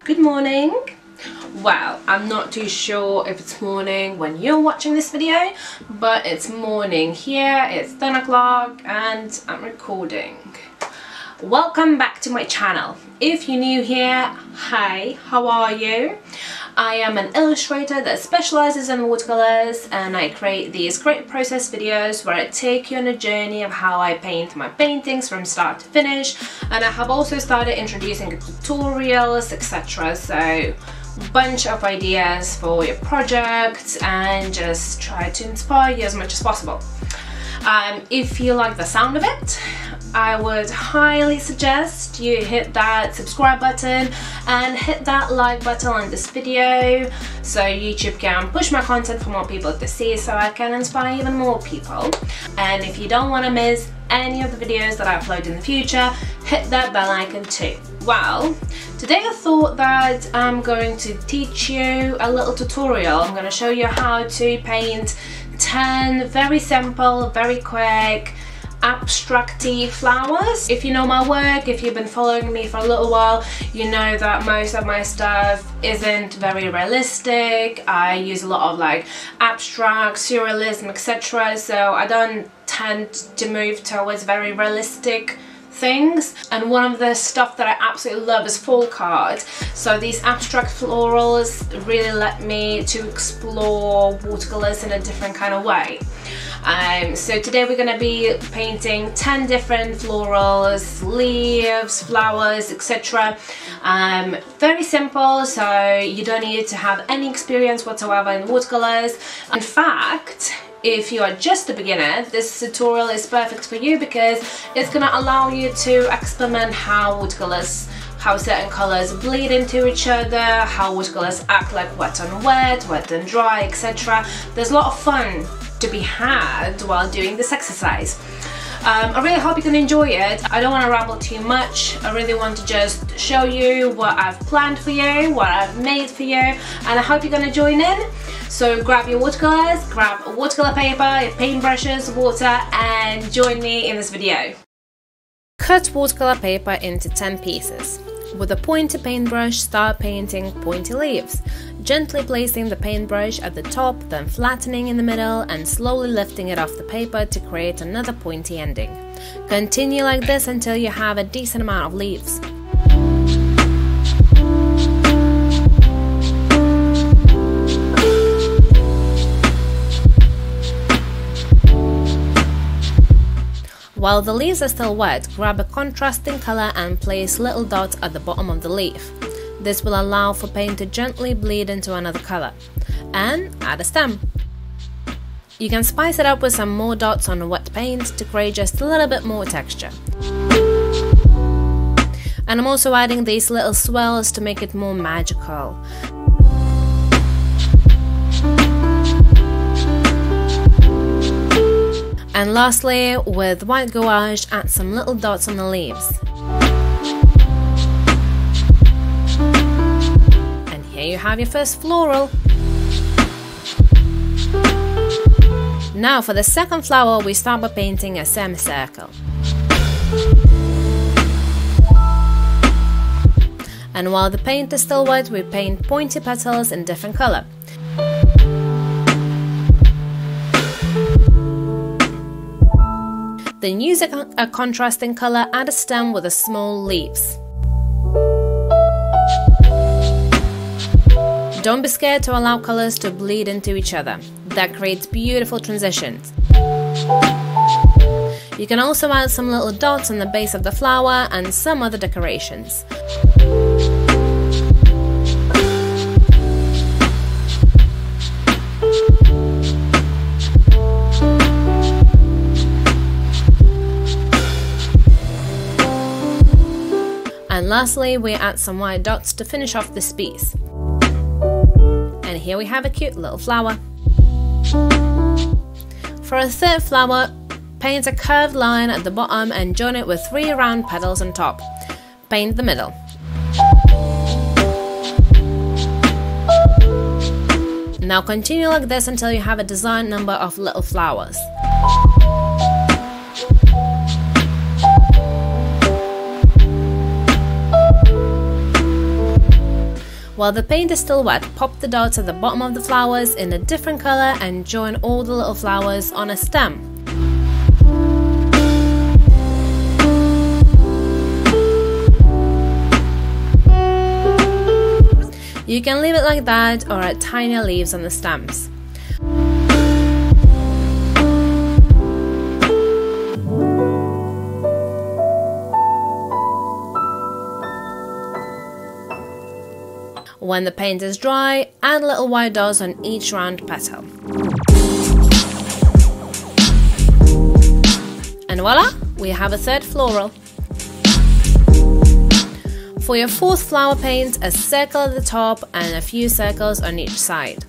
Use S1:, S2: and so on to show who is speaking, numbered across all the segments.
S1: Good morning. Well, I'm not too sure if it's morning when you're watching this video, but it's morning here. It's 10 o'clock and I'm recording. Welcome back to my channel. If you're new here, hi, how are you? I am an illustrator that specializes in watercolors, and I create these great process videos where I take you on a journey of how I paint my paintings from start to finish. And I have also started introducing tutorials, etc. So bunch of ideas for your project and just try to inspire you as much as possible. If you like the sound of it, I would highly suggest you hit that subscribe button and hit that like button on this video so YouTube can push my content for more people to see, so I can inspire even more people. And if you don't want to miss any of the videos that I upload in the future, hit that bell icon too. Well, today I thought that I'm going to teach you a little tutorial. I'm going to show you how to paint 10 very simple, very quick, abstracty flowers. If you know my work, if you've been following me for a little while, you know that most of my stuff isn't very realistic. I use a lot of like abstract, surrealism, etc. So I don't tend to move towards very realistic things, and one of the stuff that I absolutely love is fall art. So these abstract florals really let me to explore watercolors in a different kind of way. So today we're going to be painting 10 different florals, leaves, flowers, etc. Very simple, so you don't need to have any experience whatsoever in watercolors. In fact, if you are just a beginner, this tutorial is perfect for you because it's going to allow you to experiment how certain colors bleed into each other, how watercolors act like wet on wet, wet and dry, etc. There's a lot of fun to be had while doing this exercise. I really hope you can enjoy it. I don't want to ramble too much. I really want to just show you what I've planned for you, what I've made for you, and I hope you're going to join in. So grab your watercolors, grab a watercolor paper, your paintbrushes, water, and join me in this video. Cut watercolor paper into 10 pieces. With a pointy paintbrush, start painting pointy leaves, gently placing the paintbrush at the top, then flattening in the middle and slowly lifting it off the paper to create another pointy ending. Continue like this until you have a decent amount of leaves. While the leaves are still wet, grab a contrasting color and place little dots at the bottom of the leaf. This will allow for paint to gently bleed into another color. And add a stem. You can spice it up with some more dots on wet paint to create just a little bit more texture. And I'm also adding these little swirls to make it more magical. And lastly, with white gouache, add some little dots on the leaves. And here you have your first floral. Now for the second flower, we start by painting a semicircle. And while the paint is still wet, we paint pointy petals in different color. Then use a contrasting color, add a stem with the small leaves. Don't be scared to allow colors to bleed into each other. That creates beautiful transitions. You can also add some little dots on the base of the flower and some other decorations. And lastly, we add some white dots to finish off this piece. And here we have a cute little flower. For a third flower, paint a curved line at the bottom and join it with 3 round petals on top. Paint the middle. Now continue like this until you have a desired number of little flowers. While the paint is still wet, pop the dots at the bottom of the flowers in a different color and join all the little flowers on a stem. You can leave it like that or add tiny leaves on the stems. When the paint is dry, add little white dots on each round petal. And voila, we have a third floral. For your fourth flower, paint a circle at the top and a few circles on each side.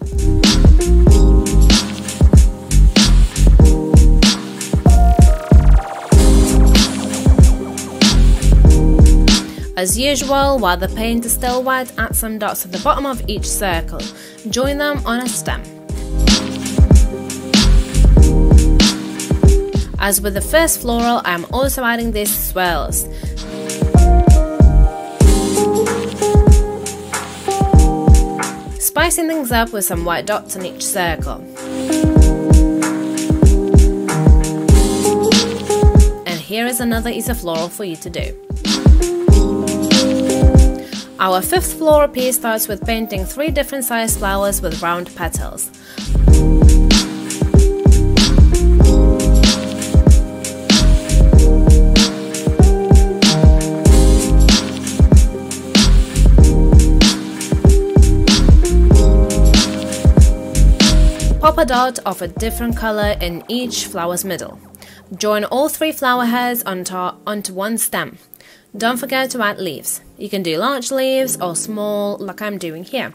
S1: As usual, while the paint is still wet, add some dots at the bottom of each circle. Join them on a stem. As with the first floral, I am also adding these swirls. Spicing things up with some white dots on each circle. And here is another easy floral for you to do. Our fifth floral piece starts with painting 3 different sized flowers with round petals. Pop a dot of a different color in each flower's middle. Join all 3 flower heads onto one stem. Don't forget to add leaves. You can do large leaves or small, like I'm doing here.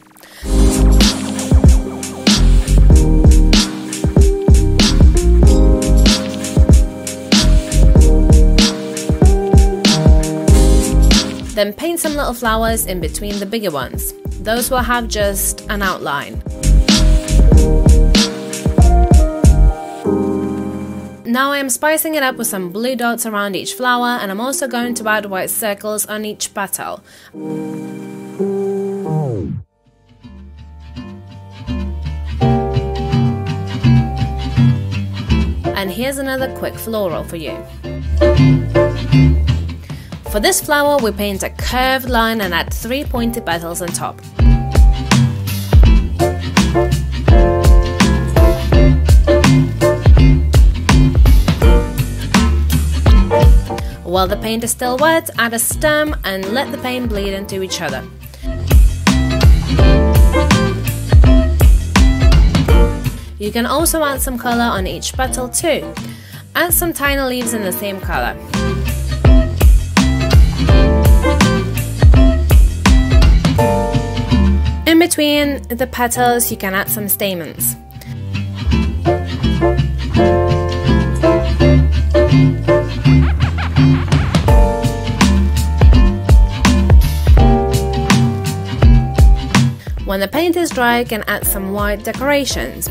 S1: Then paint some little flowers in between the bigger ones. Those will have just an outline. Now I am spicing it up with some blue dots around each flower, and I'm also going to add white circles on each petal. And here's another quick floral for you. For this flower, we paint a curved line and add 3 pointy petals on top. While the paint is still wet, add a stem and let the paint bleed into each other. You can also add some color on each petal too. Add some tiny leaves in the same color. In between the petals, you can add some stamens. When the paint is dry, you can add some white decorations.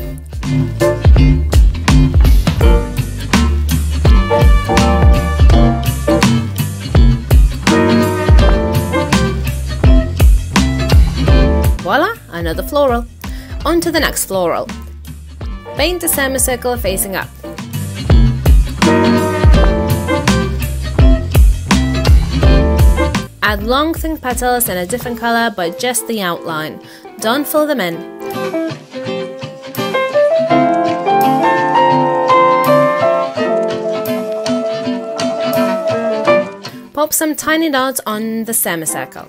S1: Voila, another floral. On to the next floral. Paint a semicircle facing up. Add long thin petals in a different color, but just the outline. Don't fill them in. Pop some tiny dots on the semicircle.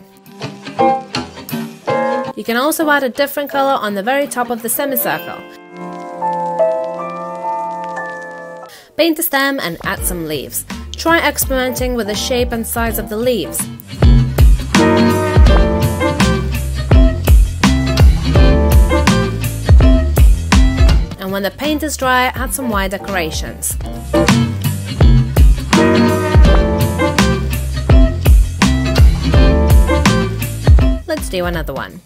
S1: You can also add a different color on the very top of the semicircle. Paint the stem and add some leaves. Try experimenting with the shape and size of the leaves. And when the paint is dry, add some white decorations. Let's do another one.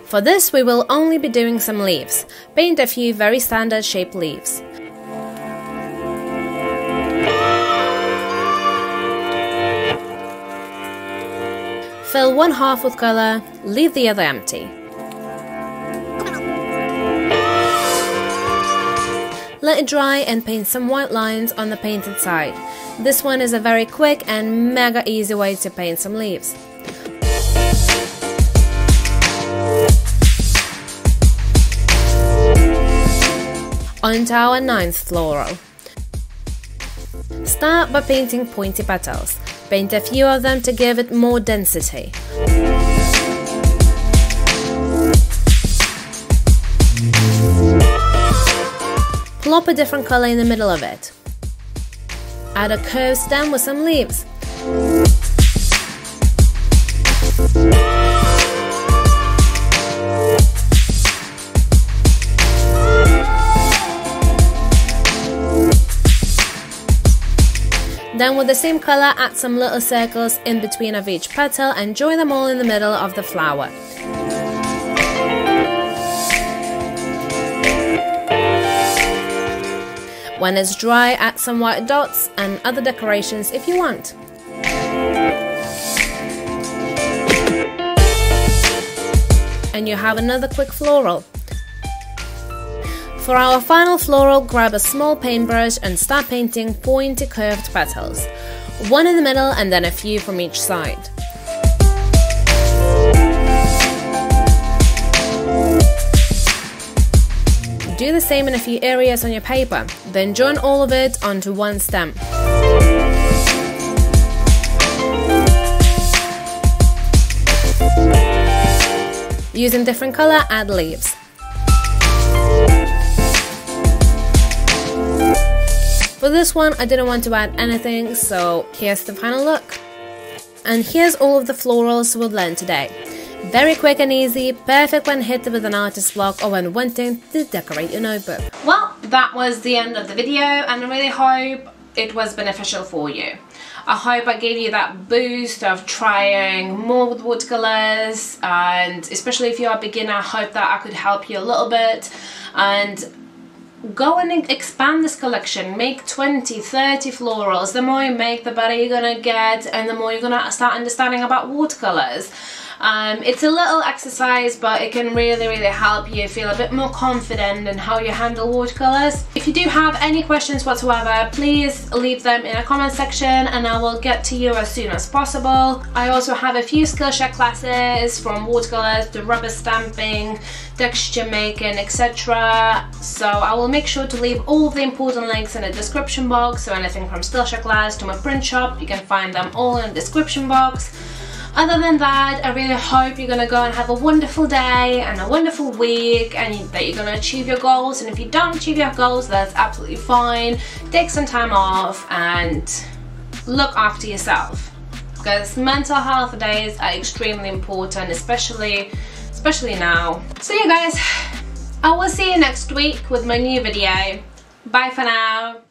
S1: For this, we will only be doing some leaves. Paint a few very standard shaped leaves. Fill one half with colour, leave the other empty. Let it dry and paint some white lines on the painted side. This one is a very quick and mega easy way to paint some leaves. On to our 9th floral. Start by painting pointy petals. Paint a few of them to give it more density. Plop a different color in the middle of it. Add a curved stem with some leaves. Then with the same color, add some little circles in between of each petal and join them all in the middle of the flower. When it's dry, add some white dots and other decorations if you want. And you have another quick floral. For our final floral, grab a small paintbrush and start painting pointy curved petals. One in the middle and then a few from each side. Do the same in a few areas on your paper, then join all of it onto one stem. Using different color, add leaves. For this one, I didn't want to add anything, so here's the final look. And here's all of the florals we've learned today. Very quick and easy, perfect when hit with an artist block or when wanting to decorate your notebook. Well, that was the end of the video, and I really hope it was beneficial for you. I hope I gave you that boost of trying more with watercolors, and especially if you're a beginner, I hope that I could help you a little bit. And go and expand this collection, make 20, 30 florals. The more you make, the better you're gonna get, and the more you're gonna start understanding about watercolors. It's a little exercise, but it can really help you feel a bit more confident in how you handle watercolors. If you do have any questions whatsoever, please leave them in a comment section and I will get to you as soon as possible. I also have a few Skillshare classes, from watercolors to rubber stamping, texture making, etc. So I will make sure to leave all of the important links in the description box. So anything from Skillshare class to my print shop, you can find them all in the description box. Other than that, I really hope you're gonna go and have a wonderful day and a wonderful week, and that you're gonna achieve your goals. And if you don't achieve your goals, that's absolutely fine. Take some time off and look after yourself, because mental health days are extremely important, especially now. So yeah guys, I will see you next week with my new video. Bye for now.